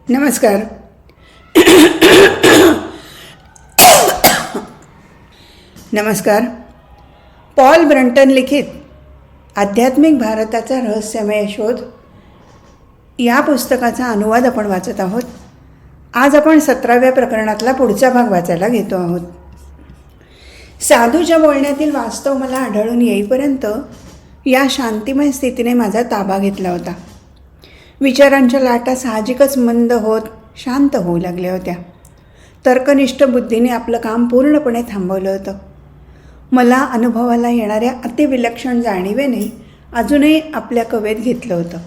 नमस्कार. नमस्कार. Paul Brunton लिखित आध्यात्मिक भारताचा रहस्यमय शोध या पुस्तकाचा अनुवाद आपण वाचत आहोत. आज आपण 17व्या प्रकरणातला पुढचा भाग वाचायला घेतो आहोत. साधूच्या बोलण्यातील वास्तव मला आढळून येईपर्यंत या शांतिमय स्थितीने माझा ताबा घेतला होता. विचारांच्या लाटा साहजिकच मंद होत शांत होऊ लागल्या होत्या. तर्कनिष्ठ बुद्धीने आपलं काम पूर्णपणे थांबवलं होतं. मला अनुभवाला येणाऱ्या अतिविलक्षण जाणीवेने अजूनही आपल्या कवेत घेतलं होतं.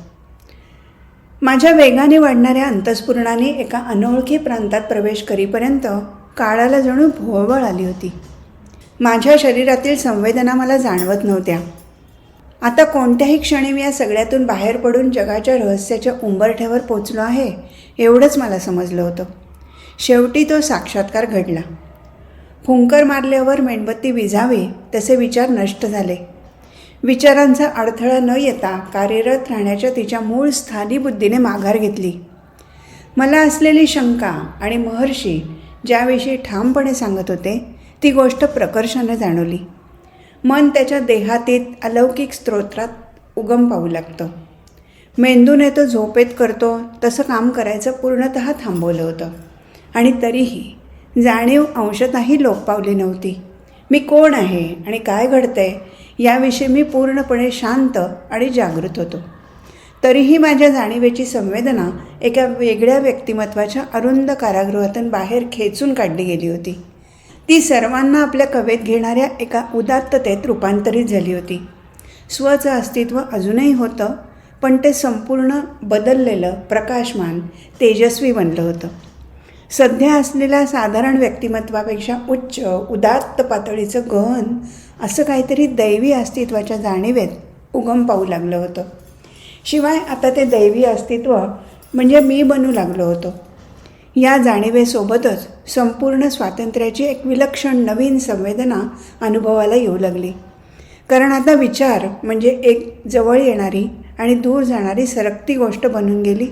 माझ्या वेगाने वाढणाऱ्या अंतःस्फुरणाने एका अनोळखी प्रांतात प्रवेश करीपर्यंत काळाला जणू भोवळ आली होती. माझ्या शरीरातील संवेदना मला जाणवत नव्हत्या. आता कोणत्याही क्षणी मी या सगळ्यातून बाहेर पडून जगाच्या रहस्याच्या उंबरठ्यावर पोचलो आहे एवढंच मला समजलं होतं. शेवटी तो साक्षात्कार घडला. फुंकर मारल्यावर मेणबत्ती विझावी तसे विचार नष्ट झाले. विचारांचा अडथळा न येता कार्यरत राहण्याच्या तिच्या मूळ स्थानी बुद्धीने माघार घेतली. मला असलेली शंका आणि महर्षी ज्याविषयी ठामपणे सांगत होते ती गोष्ट प्रकर्षाने जाणवली. मन त्याच्या देहातीत अलौकिक स्तोत्रात उगम पाहू लागतं. मेंदूने तो झोपेत करतो तसं काम करायचं पूर्णतः थांबवलं होतं. आणि तरीही जाणीव अंशतःही लोप पावली नव्हती. मी कोण आहे आणि काय घडतंय याविषयी मी पूर्णपणे शांत आणि जागृत होतो. तरीही माझ्या जाणीवेची संवेदना एका वेगळ्या व्यक्तिमत्वाच्या अरुंद कारागृहातून बाहेर खेचून काढली गेली होती. ती सर्वांना आपल्या कवेत घेणाऱ्या एका उदात्ततेत रूपांतरित झाली होती. स्वचं अस्तित्व अजूनही होतं, पण ते संपूर्ण बदललेलं, प्रकाशमान, तेजस्वी बनलं होतं. सध्या असलेल्या साधारण व्यक्तिमत्वापेक्षा उच्च, उदात्त पातळीचं गहन असं काहीतरी दैवी अस्तित्वाच्या जाणीवेत उगम पाहू लागलं होतं. शिवाय आता ते दैवी अस्तित्व म्हणजे मी बनू लागलो होतो. या जाणीवेसोबतच संपूर्ण स्वातंत्र्याची एक विलक्षण नवीन संवेदना अनुभवाला येऊ लागली. कारण आता विचार म्हणजे एक जवळ येणारी आणि दूर जाणारी सरकती गोष्ट बनून गेली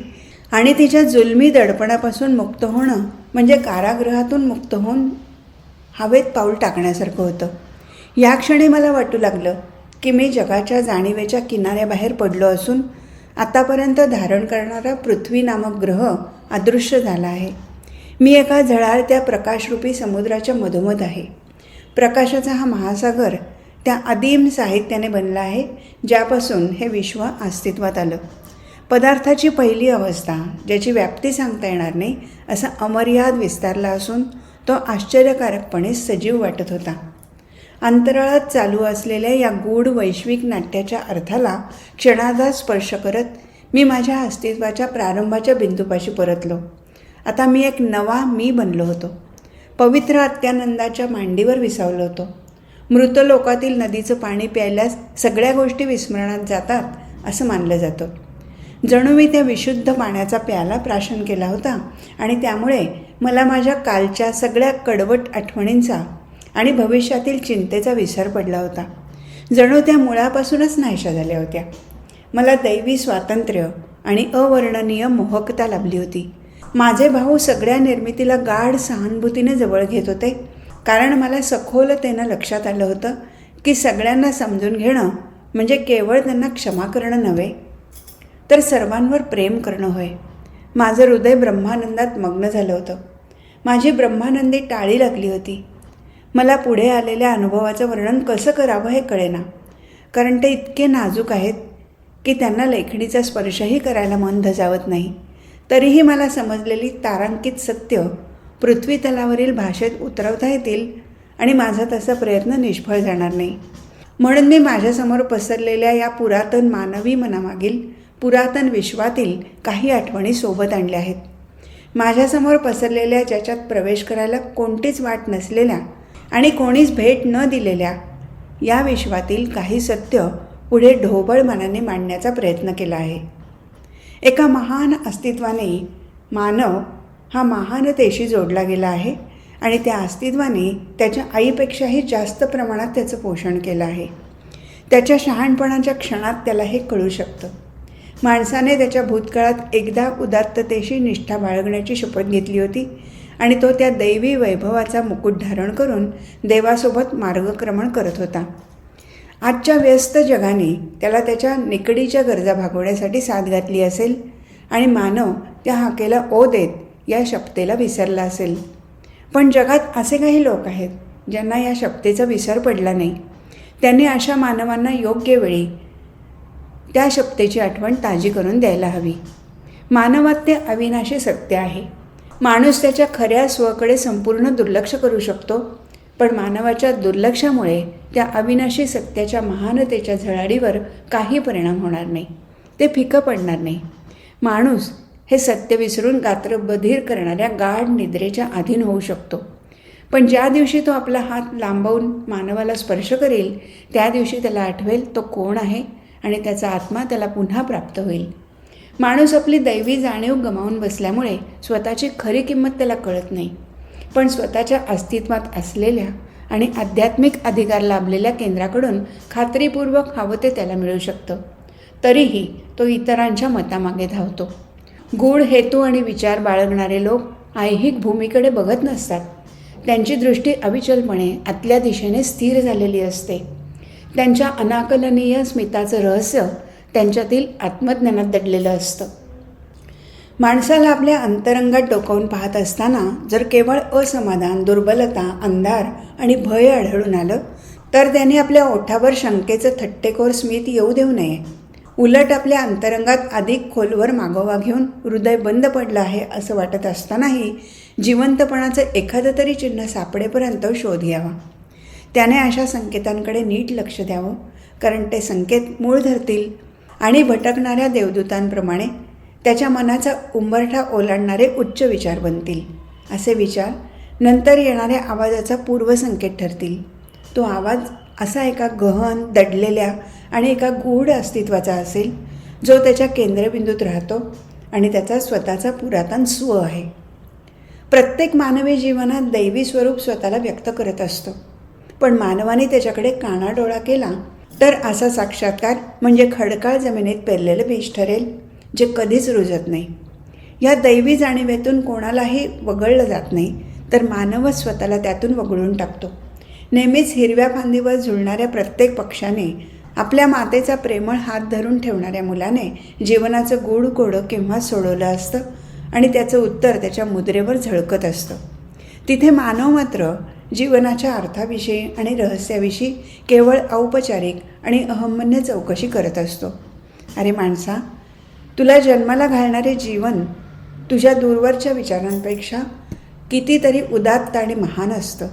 आणि तिच्या जुलमी दडपणापासून मुक्त होणं म्हणजे कारागृहातून मुक्त होऊन हवेत पाऊल टाकण्यासारखं होतं. या क्षणी मला वाटू लागलं की मी जगाच्या जाणीवेच्या किनाऱ्याबाहेर पडलो असून आतापर्यंत धारण करणारा पृथ्वी नामक ग्रह अदृश्य झाला आहे. मी एका झळाळत्या प्रकाशरूपी समुद्राच्या मधोमध आहे. प्रकाशाचा हा महासागर त्या अदीम साहित्याने बनला आहे ज्यापासून हे विश्व अस्तित्वात आलं. पदार्थाची पहिली अवस्था ज्याची व्याप्ती सांगता येणार नाही असा अमर्याद विस्तारला असून तो आश्चर्यकारकपणे सजीव वाटत होता. अंतराळात चालू असलेल्या या गूढ वैश्विक नाट्याच्या अर्थाला क्षणार्धात स्पर्श करत मी माझ्या अस्तित्वाच्या प्रारंभाच्या बिंदूपाशी परतलो. आता मी एक नवा मी बनलो होतो. पवित्र अत्यानंदाच्या मांडीवर विसावलो होतो. मृतलोकातील नदीचं पाणी प्यायल्यास सगळ्या गोष्टी विस्मरणात जातात असं मानलं जातं. जणू मी त्या विशुद्ध पाण्याचा प्याला प्राशन केला होता आणि त्यामुळे मला माझ्या कालच्या सगळ्या कडवट आठवणींचा आणि भविष्यातील चिंतेचा विसर पडला होता. जणू त्या मुळापासूनच नाहीशा झाल्या होत्या. मला दैवी स्वातंत्र्य आणि अवर्णनीय मोहकता लाभली होती. माझे भाऊ सगळ्या निर्मितीला गाढ सहानुभूतीने जवळ घेत होते, कारण मला सखोलतेनं लक्षात आलं होतं की सगळ्यांना समजून घेणं म्हणजे केवळ त्यांना क्षमा करणं नव्हे तर सर्वांवर प्रेम करणं होय. माझं हृदय ब्रह्मानंदात मग्न झालं होतं. माझी ब्रह्मानंदी टाळी लागली होती. मला पुढे आलेल्या अनुभवाचं वर्णन कसं करावं हे कळेना, कारण ते इतके नाजूक आहेत की त्यांना लेखणीचा स्पर्शही करायला मन धजावत नाही. तरीही मला समजलेली तारांकित सत्य पृथ्वी तलावरील भाषेत उतरवता येतील आणि माझा तसा प्रयत्न निष्फळ जाणार नाही. म्हणून मी माझ्यासमोर पसरलेल्या या पुरातन मानवी मनामागील पुरातन विश्वातील काही आठवणी सोबत आणल्या आहेत. माझ्यासमोर पसरलेल्या ज्याच्यात प्रवेश करायला कोणतीच वाट नसलेल्या आणि कोणीच भेट न दिलेल्या या विश्वातील काही सत्य पुढे ढोबळ मनाने मांडण्याचा प्रयत्न केला आहे. एका महान अस्तित्वाने मानव हा महानतेशी जोडला गेला आहे आणि त्या अस्तित्वाने त्याच्या आईपेक्षाही जास्त प्रमाणात त्याचं पोषण केलं आहे. त्याच्या शहाणपणाच्या क्षणात त्याला हे कळू शकतं. माणसाने त्याच्या भूतकाळात एकदा उदात्ततेशी निष्ठा बाळगण्याची शपथ घेतली होती आणि तो त्या दैवी वैभवाचा मुकुट धारण करून देवासोबत मार्गक्रमण करत होता. आजच्या व्यस्त जगाने त्याला त्याच्या निकडीच्या गरजा भागवण्यासाठी साथ घातली असेल आणि मानव त्या हाकेला ओ देत या शपथेला विसरला असेल. पण जगात असे काही लोक आहेत ज्यांना या शपथेचा विसर पडला नाही. त्यांनी अशा मानवांना योग्य वेळी त्या शपथेची आठवण ताजी करून द्यायला हवी. मानवात ते अविनाशी सत्य आहे. माणूस त्याच्या खऱ्या स्वकडे संपूर्ण दुर्लक्ष करू शकतो, पण मानवाच्या दुर्लक्षामुळे त्या अविनाशी सत्याच्या महानतेच्या झळाळीवर काही परिणाम होणार नाही. ते फिकं पडणार नाही. माणूस हे सत्य विसरून गात्रबधीर करणाऱ्या गाढ निद्रेच्या अधीन होऊ शकतो. पण ज्या दिवशी तो आपला हात लांबवून मानवाला स्पर्श करेल त्या दिवशी त्याला आठवेल तो कोण आहे आणि त्याचा आत्मा त्याला पुन्हा प्राप्त होईल. माणूस आपली दैवी जाणीव गमावून बसल्यामुळे स्वतःची खरी किंमत त्याला कळत नाही. पण स्वतःच्या अस्तित्वात असलेल्या आणि आध्यात्मिक अधिकार लाभलेल्या केंद्राकडून खात्रीपूर्वक हवं ते त्याला मिळू शकतं. तरीही तो इतरांच्या मतामागे धावतो. गूढ हेतू आणि विचार बाळगणारे लोक ऐहिक भूमीकडे बघत नसतात. त्यांची दृष्टी अविचलपणे आतल्या दिशेने स्थिर झालेली असते. त्यांच्या अनाकलनीय स्मिताचं रहस्य त्यांच्यातील आत्मज्ञानात दडलेलं असतं. माणसाला आपल्या अंतरंगात डोकावून पाहत असताना जर केवळ असमाधान, दुर्बलता, अंधार आणि भय आढळून आलं तर त्याने आपल्या ओठावर शंकेचं थट्टेखोर स्मित येऊ देऊ नये. उलट आपल्या अंतरंगात अधिक खोलवर मागोवा घेऊन हृदय बंद पडलं आहे असं वाटत असतानाही जिवंतपणाचं एखादं तरी चिन्ह सापडेपर्यंत शोध घ्यावा. त्याने अशा संकेतांकडे नीट लक्ष द्यावं, कारण ते संकेत मूळ धरतील आणि भटकणाऱ्या देवदूतांप्रमाणे त्याच्या मनाचा उंबरठा ओलांडणारे उच्च विचार बनतील. असे विचार नंतर येणाऱ्या आवाजाचा पूर्वसंकेत ठरतील. तो आवाज असा एका गहन, दडलेल्या आणि एका गूढ अस्तित्वाचा असेल जो त्याच्या केंद्रबिंदूत राहतो आणि त्याचा स्वतःचा पुरातन स्व आहे. प्रत्येक मानवी जीवनात दैवी स्वरूप स्वतःला व्यक्त करत असतो. पण मानवाने त्याच्याकडे कानाडोळा केला तर असा साक्षात्कार म्हणजे खडकाळ जमिनीत पेरलेलं बीज ठरेल, जे कधीच रुजत नाही. या दैवी जाणीवेतून कोणालाही वगळलं जात नाही, तर मानवच स्वतःला त्यातून वगळून टाकतो. नेहमीच हिरव्या फांदीवर झुलणाऱ्या प्रत्येक पक्षाने, आपल्या मातेचा प्रेमळ हात धरून ठेवणाऱ्या मुलाने जीवनाचं गूढ कोडं केव्हा सोडवलं असतं आणि त्याचं उत्तर त्याच्या मुद्रेवर झळकत असतं. तिथे मानव मात्र जीवनाच्या अर्थाविषयी आणि रहस्याविषयी केवळ औपचारिक आणि अहमन्य चौकशी करत असतो. अरे माणसा, तुला जन्माला घालणारे जीवन तुझ्या दूरवरच्या विचारांपेक्षा कितीतरी उदात्त आणि महान असतं.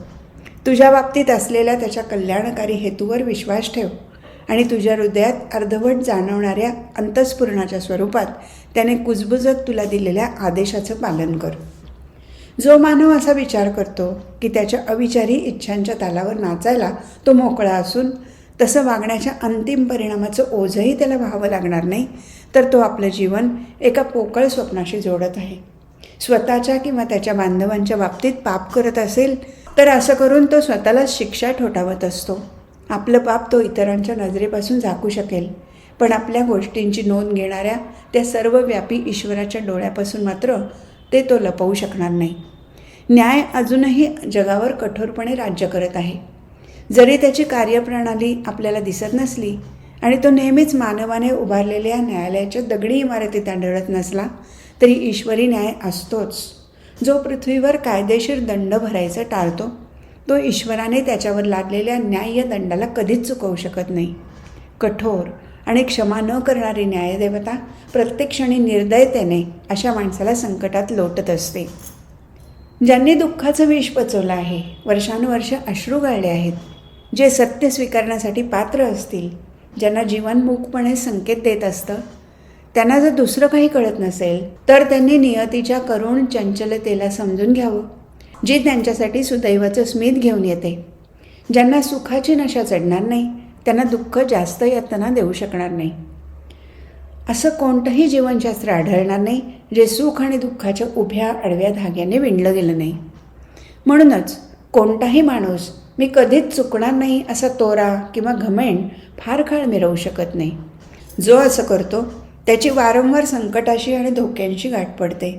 तुझ्या बाबतीत असलेल्या त्याच्या कल्याणकारी हेतूवर विश्वास ठेव आणि तुझ्या हृदयात अर्धवट जाणवणाऱ्या अंतःस्फुरणाच्या स्वरूपात त्याने कुजबुजत तुला दिलेल्या आदेशाचं पालन कर. जो मानव असा विचार करतो की त्याच्या अविचारी इच्छांच्या तालावर नाचायला तो मोकळा असून तसं वागण्याच्या अंतिम परिणामाचं ओझंही त्याला व्हावं लागणार नाही, तर तो आपलं जीवन एका पोकळ स्वप्नाशी जोडत आहे. स्वतःच्या किंवा त्याच्या बांधवांच्या बाबतीत पाप करत असेल तर असं करून तो स्वतःलाच शिक्षा ठोठावत असतो. आपलं पाप तो इतरांच्या नजरेपासून झाकू शकेल, पण आपल्या गोष्टींची नोंद घेणाऱ्या त्या सर्वव्यापी ईश्वराच्या डोळ्यापासून मात्र ते तो लपवू शकणार नाही. न्याय अजूनही जगावर कठोरपणे राज्य करत आहे. जरी त्याची कार्यप्रणाली आपल्याला दिसत नसली आणि तो नेहमीच मानवाने उभारलेल्या न्यायालयाच्या दगडी इमारतीत आढळत नसला, तरी ईश्वरी न्याय असतोच. जो पृथ्वीवर कायदेशीर दंड भरायचं टाळतो तो ईश्वराने त्याच्यावर लादलेल्या न्याय्य दंडाला कधीच चुकवू शकत नाही. कठोर आणि क्षमा न करणारी न्यायदेवता प्रत्येक क्षणी निर्दयतेने अशा माणसाला संकटात लोटत असते. ज्यांनी दुःखाचं विष पचवलं आहे, वर्षानुवर्ष अश्रू गाळले आहेत, जे सत्य स्वीकारण्यासाठी पात्र असतील, ज्यांना जीवन मूकपणे संकेत देत असतं, त्यांना जर दुसरं काही कळत नसेल तर त्यांनी नियतीच्या करुण चंचलतेला समजून घ्यावं, जी त्यांच्यासाठी सुदैवाचं स्मित घेऊन येते. ज्यांना सुखाची नशा चढणार नाही त्यांना दुःख जास्त यातना देऊ शकणार नाही. असं कोणतंही जीवनशास्त्र आढळणार नाही जे सुख आणि दुःखाच्या उभ्या आडव्या धाग्याने विणलं गेलं नाही. म्हणूनच कोणताही माणूस मी कधीच चुकणार नाही असा तोरा किंवा घमेंड फार काळ मिरवू शकत नाही. जो असं करतो त्याची वारंवार संकटाशी आणि धोक्यांशी गाठ पडते.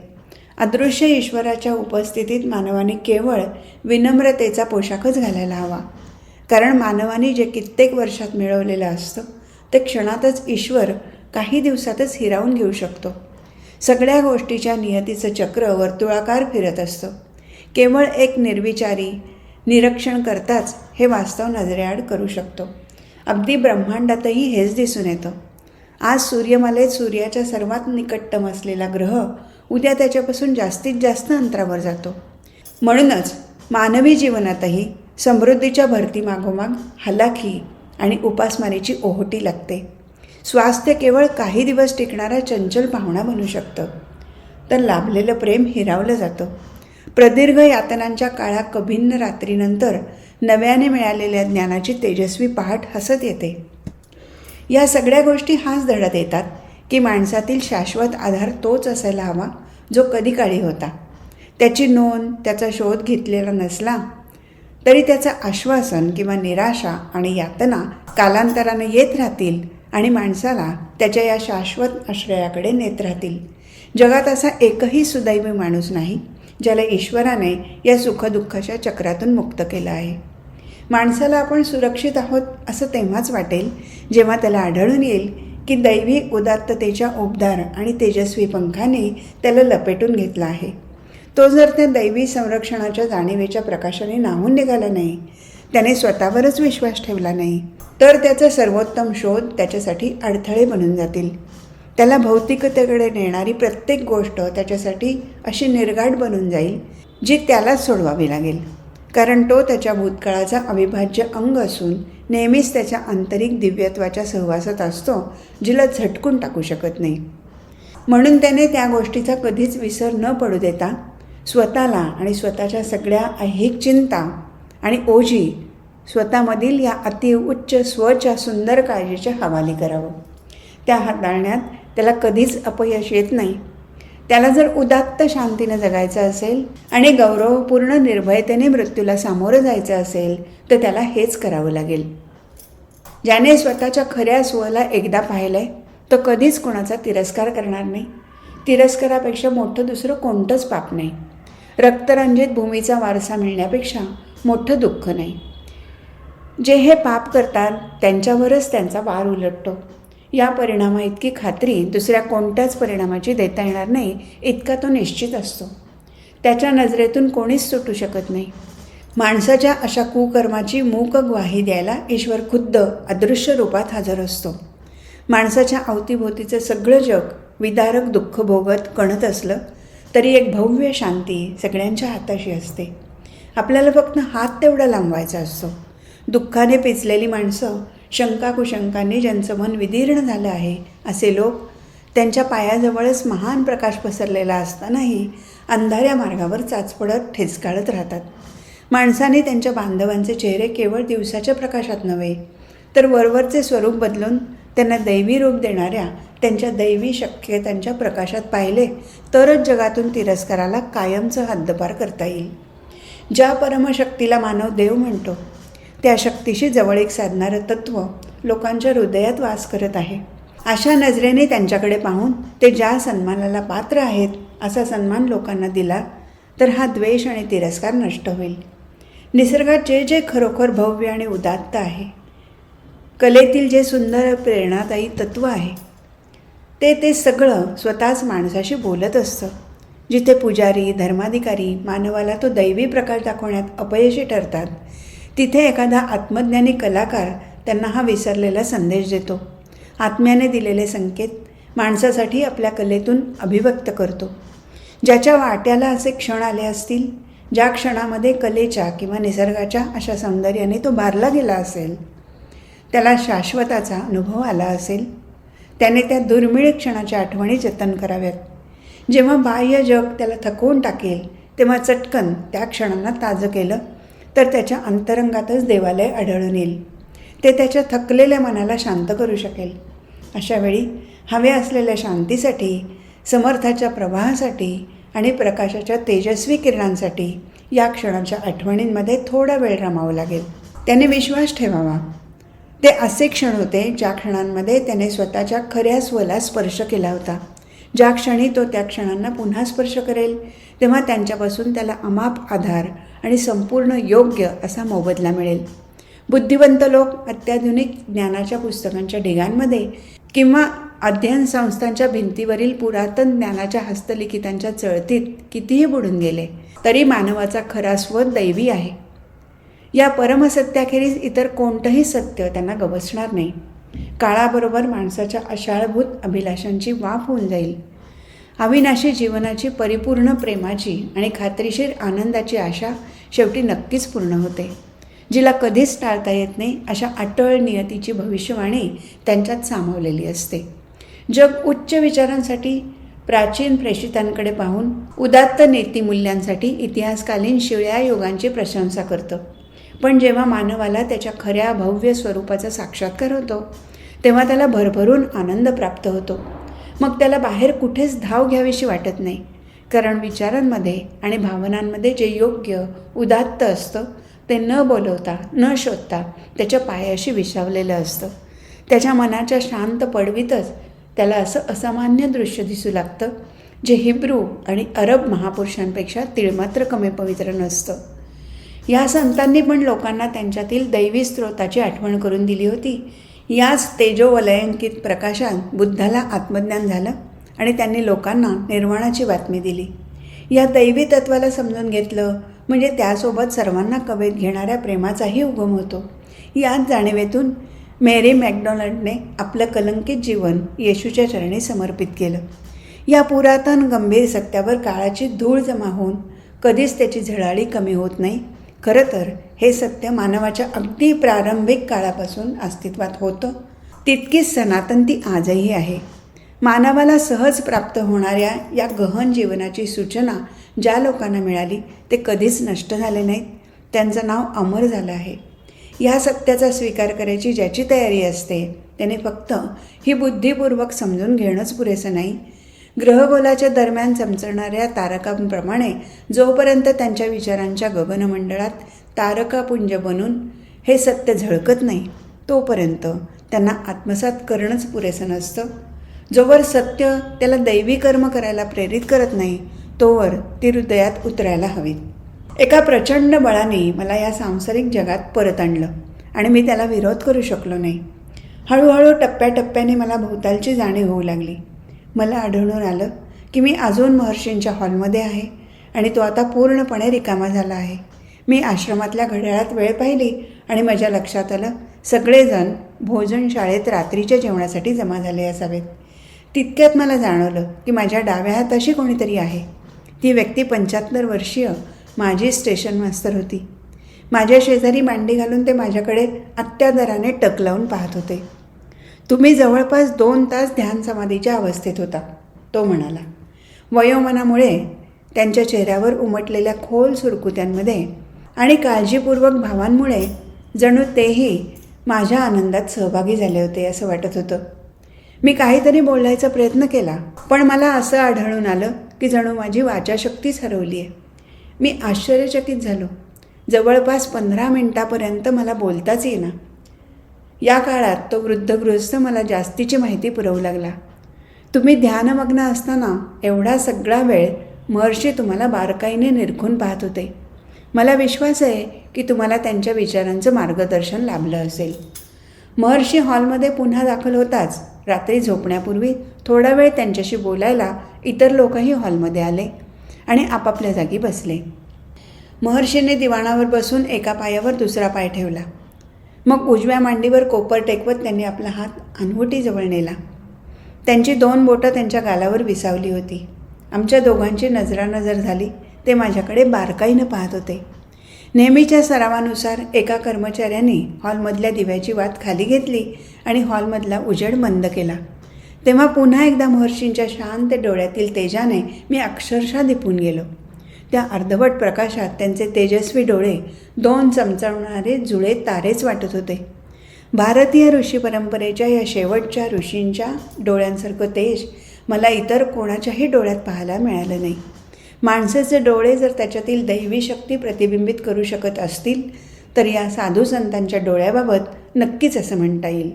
अदृश्य ईश्वराच्या उपस्थितीत मानवाने केवळ विनम्रतेचा पोशाखच घालायला हवा. कारण मानवाने जे कित्येक वर्षात मिळवलेलं असतं ते क्षणातच ईश्वर काही दिवसातच हिरावून घेऊ शकतो. सगळ्या गोष्टीच्या नियतीचं चक्र वर्तुळाकार फिरत असतं. केवळ एक निर्विचारी निरीक्षण करताच हे वास्तव नजरेआड करू शकतो. अगदी ब्रह्मांडातही हेच दिसून येतं. आज सूर्यमालेत सूर्याच्या सर्वात निकटतम असलेला ग्रह उद्या त्याच्यापासून जास्तीत जास्त अंतरावर जातो. म्हणूनच मानवी जीवनातही समृद्धीच्या भरतीमागोमाग हलाखी आणि उपासमारीची ओहोटी लागते. स्वास्थ्य केवळ काही दिवस टिकणारा चंचल पाहुणा बनू शकतं, तर लाभलेलं प्रेम हिरावलं जातं. प्रदीर्घ यातनांच्या काळा कभिन्न रात्रीनंतर नव्याने मिळालेल्या ज्ञानाची तेजस्वी पहाट हसत येते. या सगळ्या गोष्टी हाच धडा देतात की माणसातील शाश्वत आधार तोच असायला हवा जो कधी काळी होता. त्याची नोंद, त्याचा शोध घेतलेला नसला तरी त्याचं आश्वासन किंवा निराशा आणि यातना कालांतराने येत राहतील आणि माणसाला त्याच्या या शाश्वत आश्रयाकडे नेत राहतील. जगात असा एकही सुदैवी माणूस नाही ज्याला ईश्वराने या सुखदुःखाच्या चक्रातून मुक्त केलं आहे. माणसाला आपण सुरक्षित आहोत असं तेव्हाच वाटेल जेव्हा त्याला आढळून येईल की दैवी उदात्ततेच्या उबदार आणि तेजस्वी पंखाने त्याला लपेटून घेतला आहे. तो जर त्या दैवी संरक्षणाच्या जाणीवेच्या प्रकाशाने न्हावून निघाला नाही, त्याने स्वतःवरच विश्वास ठेवला नाही, तर त्याचा सर्वोत्तम शोध त्याच्यासाठी अडथळे बनून जातील. त्याला भौतिकतेकडे नेणारी प्रत्येक गोष्ट त्याच्यासाठी अशी निर्घाट बनून जाईल जी त्यालाच सोडवावी लागेल. कारण तो त्याच्या भूतकाळाचा अविभाज्य अंग असून नेहमीच त्याच्या आंतरिक दिव्यत्वाच्या सहवासात असतो, जिला झटकून टाकू शकत नाही. म्हणून त्याने त्या गोष्टीचा कधीच विसर न पडू देता स्वतःला आणि स्वतःच्या सगळ्या ऐहिक चिंता आणि ओझी स्वतःमधील या अतिउच्च स्वच्या सुंदर काळजीच्या हवाली करावं. त्या हाताळण्यात त्याला कधीच अपयश येत नाही. त्याला जर उदात्त शांतीनं जगायचं असेल आणि गौरवपूर्ण निर्भयतेने मृत्यूला सामोरं जायचं असेल तर त्याला हेच करावं लागेल. ज्याने स्वतःच्या खऱ्या स्वला एकदा पाहिलं आहे तो कधीच कोणाचा तिरस्कार करणार नाही. तिरस्कारापेक्षा मोठं दुसरं कोणतंच पाप नाही. रक्तरंजित भूमीचा वारसा मिळण्यापेक्षा मोठं दुःख नाही. जे हे पाप करतात त्यांच्यावरच त्यांचा वार उलटतो. या परिणामा इतकी खात्री दुसऱ्या कोणत्याच परिणामाची देता येणार नाही इतका तो निश्चित असतो. त्याच्या नजरेतून कोणीच सुटू शकत नाही. माणसाच्या अशा कुकर्माची मूक ग्वाही द्यायला ईश्वर खुद्द अदृश्य रूपात हजर असतो. माणसाच्या अवतीभोवतीचं सगळं जग विदारक दुःख भोगत कणत असलं तरी एक भव्य शांती सगळ्यांच्या हाताशी असते. आपल्याला फक्त हात तेवढा लांबवायचा असतो. दुःखाने पिचलेली माणसं, शंकाकुशंकांनी ज्यांचं मन विदीर्ण झालं आहे असे लोक त्यांच्या पायाजवळच महान प्रकाश पसरलेला असतानाही अंधाऱ्या मार्गावर चाचपडत ठेचकाळत राहतात. माणसाने त्यांच्या बांधवांचे चेहरे केवळ दिवसाच्या प्रकाशात नव्हे तर वरवरचे स्वरूप बदलून त्यांना दैवी रूप देणाऱ्या त्यांच्या दैवी शक्यतांच्या प्रकाशात पाहिले तरच जगातून तिरस्काराला कायमचं हद्दपार करता येईल. ज्या परमशक्तीला मानव देव म्हणतो त्या शक्तीशी जवळीक साधणारं तत्त्व लोकांच्या हृदयात वास करत आहे. अशा नजरेने त्यांच्याकडे पाहून ते ज्या सन्मानाला पात्र आहेत असा सन्मान लोकांना दिला तर हा द्वेष आणि तिरस्कार नष्ट होईल. निसर्गात जे जे खरोखर भव्य आणि उदात्त आहे, कलेतील जे सुंदर प्रेरणादायी तत्त्व आहे ते सगळं स्वतःच माणसाशी बोलत असतं. जिथे पुजारी, धर्माधिकारी मानवाला तो दैवी प्रकाश दाखवण्यात अपयशी ठरतात तिथे एखादा आत्मज्ञानी कलाकार त्यांना हा विसरलेला संदेश देतो. आत्म्याने दिलेले संकेत माणसासाठी आपल्या कलेतून अभिव्यक्त करतो. ज्याच्या वाट्याला असे क्षण आले असतील, ज्या क्षणामध्ये कलेच्या किंवा निसर्गाच्या अशा सौंदर्याने तो भारला गेला असेल, त्याला शाश्वताचा अनुभव आला असेल, त्याने त्या दुर्मिळ क्षणाच्या आठवणी जतन कराव्यात. जेव्हा बाह्य जग त्याला थकवून टाकेल तेव्हा चटकन त्या क्षणांना ताजं केलं तर त्याच्या अंतरंगातच देवालय आढळून येईल. ते त्याच्या थकलेल्या मनाला शांत करू शकेल. अशा वेळी हव्या असलेल्या शांतीसाठी, समर्थाच्या प्रवाहासाठी आणि प्रकाशाच्या तेजस्वी किरणांसाठी या क्षणाच्या आठवणींमध्ये थोडा वेळ रमावं लागेल. त्याने विश्वास ठेवावा. ते असे क्षण होते ज्या क्षणांमध्ये त्याने स्वतःच्या खऱ्या स्वला स्पर्श केला होता. ज्या क्षणी तो त्या क्षणांना पुन्हा स्पर्श करेल तेव्हा त्यांच्यापासून त्याला अमाप आधार आणि संपूर्ण योग्य असा मोबदला मिळेल. बुद्धिवंत लोक अत्याधुनिक ज्ञानाच्या पुस्तकांच्या ढिगांमध्ये किंवा अध्ययन संस्थांच्या भिंतीवरील पुरातन ज्ञानाच्या हस्तलिखितांच्या चळतीत कितीही बुडून गेले तरी मानवाचा खरा स्व दैवी आहे. या परमसत्याखेरीज इतर कोणतंही सत्य त्यांना गवसणार नाही. काळाबरोबर माणसाच्या अशाळभूत अभिलाषांची वाफ होऊन जाईल. अविनाशी जीवनाची परिपूर्ण प्रेमाची आणि खात्रीशीर आनंदाची आशा शेवटी नक्कीच पूर्ण होते. जिला कधीच टाळता येत नाही अशा अटळ नियतीची भविष्यवाणी त्यांच्यात सामावलेली असते. जग उच्च विचारांसाठी प्राचीन प्रेषितांकडे पाहून उदात्त नीतिमूल्यांसाठी इतिहासकालीन शिळ्या युगांची प्रशंसा करतं. पण जेव्हा मानवाला त्याच्या खऱ्या भव्य स्वरूपाचा साक्षात्कार होतो तेव्हा त्याला भरभरून आनंद प्राप्त होतो. मग त्याला बाहेर कुठेच धाव घ्यावीशी वाटत नाही, कारण विचारांमध्ये आणि भावनांमध्ये जे योग्य उदात्त असतं ते न बोलवता न शोधता त्याच्या पायाशी विसावलेलं असतं. त्याच्या मनाच्या शांत पडवीतच त्याला असं असामान्य दृश्य दिसू लागतं जे हिब्रू आणि अरब महापुरुषांपेक्षा तिळमात्र कमी पवित्र नसतं. या संतांनी पण लोकांना त्यांच्यातील दैवी स्रोताची आठवण करून दिली होती. याच तेजोवलयांकित प्रकाशात बुद्धाला आत्मज्ञान झालं आणि त्यांनी लोकांना निर्वाणाची बातमी दिली. या दैवी तत्वाला समजून घेतलं म्हणजे त्यासोबत सर्वांना कवेत घेणाऱ्या प्रेमाचाही उगम होतो. याच जाणीवेतून मेरी मॅकडोनाल्डने आपलं कलंकित जीवन येशूच्या चरणी समर्पित केलं. या पुरातन गंभीर सत्यावर काळाची धूळ जमा होऊन कधीच त्याची झळाळी कमी होत नाही. खरं तर हे सत्य मानवाच्या अगदी प्रारंभिक काळापासून अस्तित्वात होतं. तितकीच सनातन ती आजही आहे. मानवाला सहज प्राप्त होणाऱ्या या गहन जीवनाची सूचना ज्या लोकांना मिळाली ते कधीच नष्ट झाले नाहीत. त्यांचं नाव अमर झालं आहे. या सत्याचा स्वीकार करायची ज्याची तयारी असते त्याने फक्त ही बुद्धिपूर्वक समजून घेणंच पुरेसं नाही. ग्रहगोलाच्या दरम्यान चमचणाऱ्या तारकांप्रमाणे जोपर्यंत त्यांच्या विचारांच्या गगनमंडळात तारकापुंज बनून हे सत्य झळकत नाही तोपर्यंत त्यांना आत्मसात करणंच पुरेसं नसतं. जोवर सत्य त्याला दैवी कर्म करायला प्रेरित करत नाही तोवर ती हृदयात उतरायला हवीत. एका प्रचंड बळाने मला या सांसारिक जगात परत आणलं आणि मी त्याला विरोध करू शकलो नाही. हळूहळू टप्प्याटप्प्याने मला भोवतालची जाणीव होऊ लागली. मला आढळून आलं की मी अजून महर्षींच्या हॉलमध्ये आहे आणि तो आता पूर्णपणे रिकामा झाला आहे. मी आश्रमातल्या घड्याळात वेळ पाहिली आणि माझ्या लक्षात आलं सगळेजण भोजनशाळेत रात्रीच्या जेवणासाठी जमा झाले असावेत. तितक्यात मला जाणवलं की माझ्या डाव्या हाताशी कोणीतरी आहे. ती व्यक्ती 75 वर्षीय माझी स्टेशन मास्तर होती. माझ्या शेजारी मांडी घालून ते माझ्याकडे अत्यादराने टक लावून पाहत होते. तुम्ही जवळपास 2 तास ध्यान समाधीच्या अवस्थेत होता, तो म्हणाला. वयोमानामुळे त्यांच्या चेहऱ्यावर उमटलेल्या खोल सुरकुत्यांमध्ये आणि काळजीपूर्वक भावांमुळे जणू तेही माझ्या आनंदात सहभागी झाले होते असं वाटत होतं. मी काहीतरी बोलायचा प्रयत्न केला पण मला असं आढळून आलं की जणू माझी वाचाशक्तीच हरवली आहे. मी आश्चर्यचकित झालो. जवळपास 15 मिनिटापर्यंत मला बोलताच येईना. या काळात तो वृद्ध गृहस्थ मला जास्तीची माहिती पुरवू लागला. तुम्ही ध्यानमग्न असताना एवढा सगळा वेळ महर्षी तुम्हाला बारकाईने निरखून पाहत होते. मला विश्वास आहे की तुम्हाला त्यांच्या विचारांचं मार्गदर्शन लाभलं असेल. महर्षी हॉलमध्ये पुन्हा दाखल होताच रात्री झोपण्यापूर्वी थोडा वेळ त्यांच्याशी बोलायला इतर लोकही हॉलमध्ये आले आणि आपापल्या जागी बसले. महर्षींनी दिवाणावर बसून एका पायावर दुसरा पाय ठेवला. मग उजव्या मांडीवर कोपर टेकवत त्यांनी आपला हात अंगुठीजवळ नेला. त्यांची 2 बोटं त्यांच्या गालावर विसावली होती. आमच्या दोघांची नजरानजर झाली. ते माझ्याकडे बारकाईनं पाहत होते. नेहमीच्या सरावानुसार एका कर्मचाऱ्याने हॉलमधल्या दिव्याची वात खाली घेतली आणि हॉलमधला उजेड मंद केला. तेव्हा पुन्हा एकदा महर्षींच्या शांत डोळ्यातील तेजाने मी अक्षरशः दिपून गेलो. त्या अर्धवट प्रकाशात त्यांचे तेजस्वी डोळे 2 चमचमणारे जुळे तारेच वाटत होते. भारतीय ऋषी परंपरेच्या या शेवटच्या ऋषींच्या डोळ्यांसारखं तेज मला इतर कोणाच्याही डोळ्यात पाहायला मिळालं नाही. माणसाचे डोळे जर त्याच्यातील दैवी शक्ती प्रतिबिंबित करू शकत असतील तर या साधू संतांच्या डोळ्याबाबत नक्कीच असं म्हणता येईल.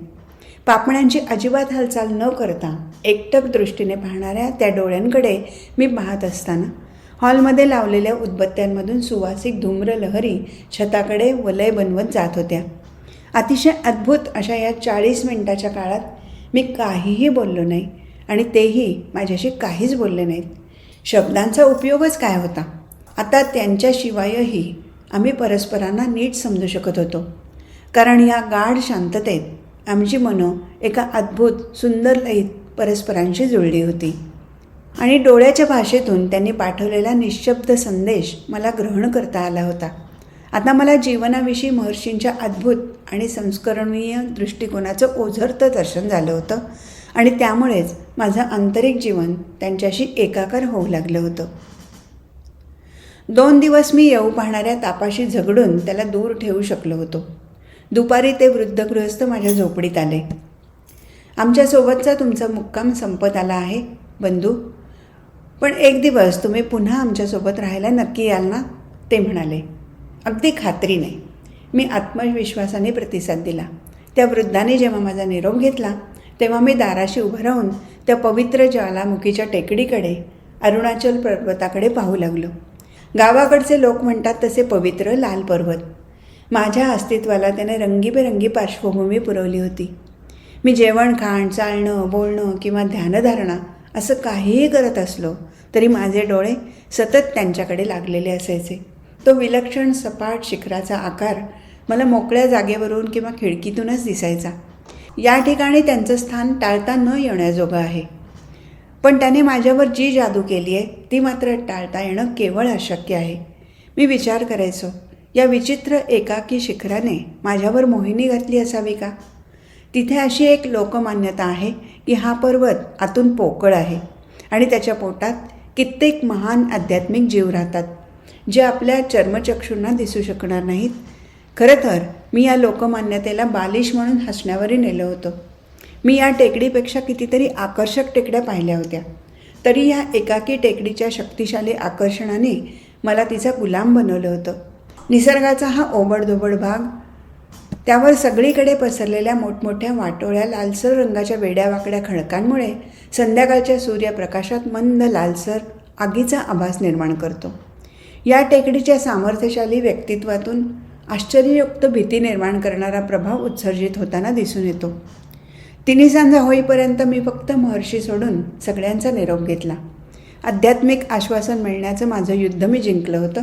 पापण्यांची अजिबात हालचाल न करता एकटक दृष्टीने पाहणाऱ्या त्या डोळ्यांकडे मी पाहत असताना हॉलमध्ये लावलेल्या उदबत्त्यांमधून सुवासिक धूम्रलहरी छताकडे वलय बनवत जात होत्या. अतिशय अद्भुत अशा या 40 मिनिटाच्या काळात मी काहीही बोललो नाही आणि तेही माझ्याशी काहीच बोलले नाहीत. शब्दांचा उपयोगच काय होता? आता त्यांच्याशिवायही आम्ही परस्परांना नीट समजू शकत होतो, कारण या गाढ शांततेत आमची मनं एका अद्भुत सुंदर लयीत परस्परांशी जुळली होती. आणि डोळ्याच्या भाषेतून त्यांनी पाठवलेला निःशब्द संदेश मला ग्रहण करता आला होता. आता मला जीवनाविषयी महर्षींच्या अद्भुत आणि संस्करणीय दृष्टिकोनाचं ओझरतं दर्शन झालं होतं आणि त्यामुळेच माझं आंतरिक जीवन त्यांच्याशी एकाकार होऊ लागलं होतं. 2 दिवस मी येऊ पाहणाऱ्या तापाशी झगडून त्याला दूर ठेवू शकलो होतो. दुपारी ते वृद्ध गृहस्थ माझ्या झोपडीत आले. आमच्यासोबतचा तुमचा मुक्काम संपत आला आहे बंधू, पण एक दिवस तुम्ही पुन्हा आमच्यासोबत राहायला नक्की याल ना? ते म्हणाले. अगदी खात्रीने, मी आत्मविश्वासाने प्रतिसाद दिला. त्या वृद्धाने जेव्हा माझा निरोप घेतला तेव्हा मी दाराशी उभं राहून त्या पवित्र ज्वालामुखीच्या टेकडीकडे, अरुणाचल पर्वताकडे पाहू लागलो. गावाकडचे लोक म्हणतात तसे पवित्र लाल पर्वत. माझ्या अस्तित्वाला त्याने रंगीबेरंगी पार्श्वभूमी पुरवली होती. मी जेवण खाण, चालणं, बोलणं किंवा ध्यानधारणा असं काहीही करत असलो तरी माझे डोळे सतत त्यांच्याकडे लागलेले असायचे. तो विलक्षण सपाट शिखराचा आकार मला मोकळ्या जागेवरून किंवा खिडकीतूनच दिसायचा. या ठिकाणी त्यांचं स्थान टाळता न येण्याजोगं आहे, पण त्याने माझ्यावर जी जादू केली आहे ती मात्र टाळता येणं केवळ अशक्य आहे. मी विचार करायचो, या विचित्र एकाकी शिखराने माझ्यावर मोहिनी घातली असावी का? तिथे अशी एक लोकमान्यता आहे की हा पर्वत आतून पोकळ आहे आणि त्याच्या पोटात कित्येक महान आध्यात्मिक जीव राहतात, जे आपल्या चर्मचक्षूंना दिसू शकणार नाहीत. खरं तर मी या लोकमान्यतेला बालिश म्हणून हसण्यावरही नेलं होतं. मी या टेकडीपेक्षा कितीतरी आकर्षक टेकड्या पाहिल्या होत्या, तरी या एकाकी टेकडीच्या शक्तिशाली आकर्षणाने मला तिचा गुलाम बनवलं होतं. निसर्गाचा हा ओबडधोबड भाग, त्यावर सगळीकडे पसरलेल्या मोठमोठ्या वाटोळ्या लालसर रंगाच्या वेड्यावाकड्या खडकांमुळे संध्याकाळच्या सूर्यप्रकाशात मंद लालसर आगीचा आभास निर्माण करतो. या टेकडीच्या सामर्थ्यशाली व्यक्तित्वातून आश्चर्ययुक्त भीती निर्माण करणारा प्रभाव उत्सर्जित होताना दिसून येतो. तिन्ही सांजा होईपर्यंत मी फक्त महर्षी सोडून सगळ्यांचा निरोप घेतला. आध्यात्मिक आश्वासन मिळण्याचं माझं युद्ध मी जिंकलं होतं,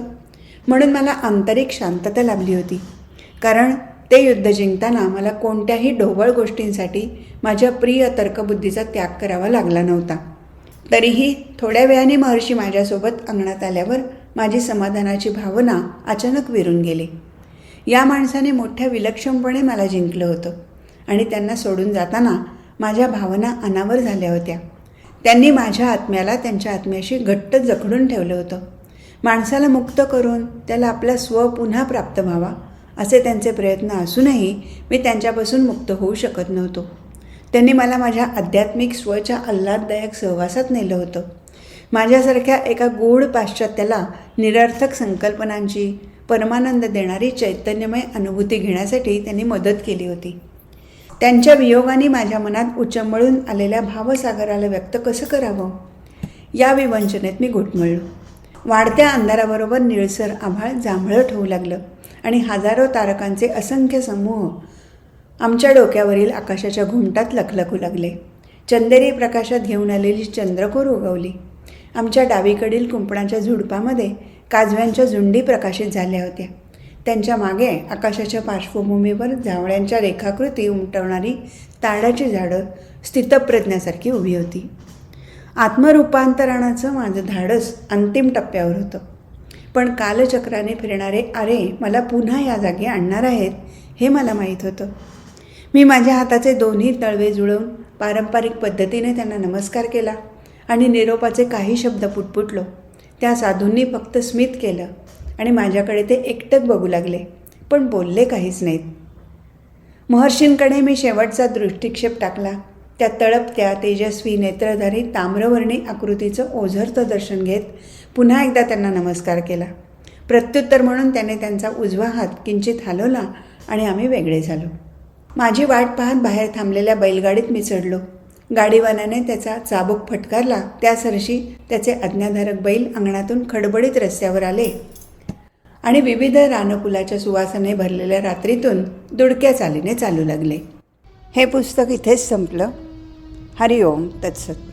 म्हणून मला आंतरिक शांतता लाभली होती. कारण ते युद्ध जिंकताना मला कोणत्याही ढोबळ गोष्टींसाठी माझ्या प्रिय तर्कबुद्धीचा त्याग करावा लागला नव्हता. तरीही थोड्या वेळाने महर्षी माझ्यासोबत अंगणात आल्यावर माझी समाधानाची भावना अचानक विरून गेली. या माणसाने मोठ्या विलक्षणपणे मला जिंकलं होतं आणि त्यांना सोडून जाताना माझ्या भावना अनावर झाल्या होत्या. त्यांनी माझ्या आत्म्याला त्यांच्या आत्म्याशी घट्ट जखडून ठेवलं होतं. माणसाला मुक्त करून त्याला आपला स्व पुन्हा प्राप्त व्हावा असे त्यांचे प्रयत्न असूनही मी त्यांच्यापासून मुक्त होऊ शकत नव्हतो. त्यांनी मला माझ्या आध्यात्मिक स्वच्या आल्हाददायक सहवासात नेलं होतं. माझ्यासारख्या एका गूढ पाश्चात्याला निरर्थक संकल्पनांची परमानंद देणारी चैतन्यमय अनुभूती घेण्यासाठी त्यांनी मदत केली होती. त्यांच्या वियोगाने माझ्या मनात उचंबळून आलेल्या भावसागराला व्यक्त कसं करावं या विवंचनेत मी घुटमळलो. वाढत्या अंधाराबरोबर निळसर आभाळ जांभळट होऊ लागलं आणि हजारो तारकांचे असंख्य समूह आमच्या डोक्यावरील आकाशाच्या घुमटात लखलखू लागले. चंदेरी प्रकाशात घेऊन आलेली चंद्रकोर उगवली. आमच्या डावीकडील कुंपणाच्या झुडपामध्ये काजव्यांच्या झुंडी प्रकाशित झाल्या होत्या. त्यांच्या मागे आकाशाच्या पार्श्वभूमीवर जावळ्यांच्या रेखाकृती उमटवणारी ताडाची झाडं स्थितप्रज्ञासारखी उभी होती. आत्मरूपांतरणाचं माझं धाडस अंतिम टप्प्यावर होतं, पण कालचक्राने फिरणारे आरे मला पुन्हा या जागी आणणार आहेत हे मला माहीत होतं. मी माझ्या हाताचे दोन्ही तळवे जुळवून पारंपरिक पद्धतीने त्यांना नमस्कार केला आणि निरोपाचे काही शब्द पुटपुटलो. त्या साधूंनी फक्त स्मित केलं आणि माझ्याकडे ते एकटक बघू लागले, पण बोलले काहीच नाहीत. महर्षींकडे मी शेवटचा दृष्टिक्षेप टाकला. त्या तळपत्या तेजस्वी नेत्रधारी ताम्रवर्णी आकृतीचं ओझरतं दर्शन घेत पुन्हा एकदा त्यांना नमस्कार केला. प्रत्युत्तर म्हणून त्याने त्यांचा उजवा हात किंचित हलवला आणि आम्ही वेगळे झालो. माझी वाट पाहत बाहेर थांबलेल्या बैलगाडीत मी चढलो. गाडीवाल्याने त्याचा चाबूक फटकारला. त्यासरशी त्याचे आज्ञाधारक बैल अंगणातून खडबडीत रस्त्यावर आले आणि विविध रानफुलाच्या सुवासाने भरलेल्या रात्रीतून दुडक्या चालीने चालू लागले. हे पुस्तक इथेच संपलं. हरिओम तत्सत.